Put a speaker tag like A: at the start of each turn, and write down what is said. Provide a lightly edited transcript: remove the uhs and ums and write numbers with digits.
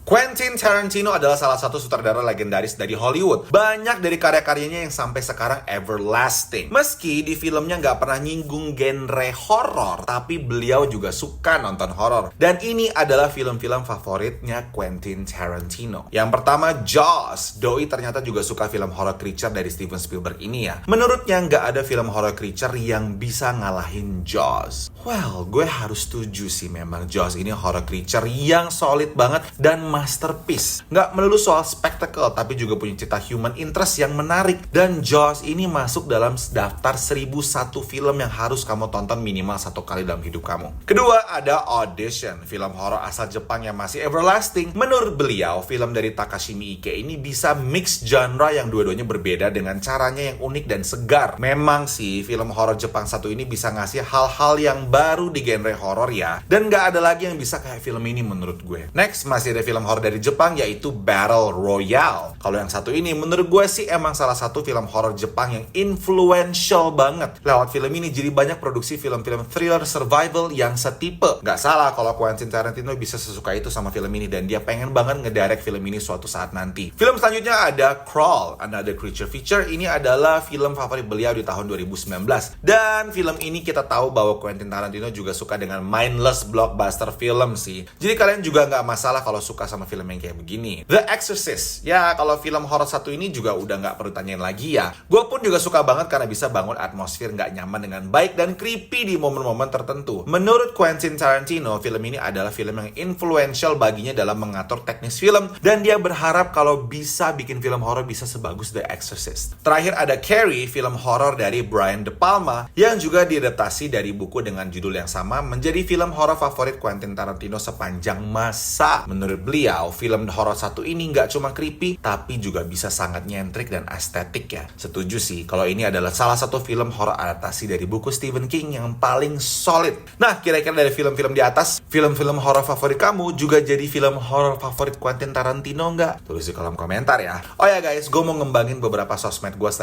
A: Quentin Tarantino adalah salah satu sutradara legendaris dari Hollywood. Banyak dari karya-karyanya yang sampai sekarang everlasting. Meski di filmnya nggak pernah nyinggung genre horor, tapi beliau juga suka nonton horor. Dan ini adalah film-film favoritnya Quentin Tarantino. Yang pertama, Jaws. Doi ternyata juga suka film horror creature dari Steven Spielberg ini ya. Menurutnya nggak ada film horror creature yang bisa ngalahin Jaws. Well, gue harus setuju sih, memang Jaws ini horror creature yang solid banget dan masterpiece. Nggak melulu soal spektakel, tapi juga punya cerita human interest yang menarik. Dan Jaws ini masuk dalam daftar 1001 film yang harus kamu tonton minimal 1 kali dalam hidup kamu. Kedua, ada Audition, film horor asal Jepang yang masih everlasting. Menurut beliau, film dari Takashi Miike ini bisa mix genre yang dua-duanya berbeda dengan caranya yang unik dan segar. Memang sih, film horor Jepang satu ini bisa ngasih hal-hal yang baru di genre horor ya. Dan nggak ada lagi yang bisa kayak film ini menurut gue. Next, masih ada film horor dari Jepang yaitu Battle Royale. Kalau yang satu ini menurut gue sih emang salah satu film horor Jepang yang influential banget. Lewat film ini jadi banyak produksi film-film thriller survival yang setipe. Gak salah kalau Quentin Tarantino bisa sesuka itu sama film ini dan dia pengen banget ngedirect film ini suatu saat nanti. Film selanjutnya ada Crawl, Another Creature Feature. Ini adalah film favorit beliau di tahun 2019. Dan film ini kita tahu bahwa Quentin Tarantino juga suka dengan mindless blockbuster film sih. Jadi kalian juga gak masalah kalau suka sama film yang kayak begini. The Exorcist. Ya, kalau film horor satu ini juga udah nggak perlu tanyain lagi ya. Gue pun juga suka banget karena bisa bangun atmosfer nggak nyaman dengan baik dan creepy di momen-momen tertentu. Menurut Quentin Tarantino, film ini adalah film yang influential baginya dalam mengatur teknis film dan dia berharap kalau bisa bikin film horor bisa sebagus The Exorcist. Terakhir ada Carrie, film horor dari Brian De Palma yang juga diadaptasi dari buku dengan judul yang sama menjadi film horor favorit Quentin Tarantino sepanjang masa. Menurut beliau, film horor satu ini nggak cuma creepy, tapi juga bisa sangat nyentrik dan estetik ya. Setuju sih, kalau ini adalah salah satu film horor adaptasi dari buku Stephen King yang paling solid. Nah, kira-kira dari film-film di atas, film-film horor favorit kamu juga jadi film horor favorit Quentin Tarantino nggak? Tulis di kolom komentar ya. Oh ya guys, gue mau ngembangin beberapa sosmed gue selain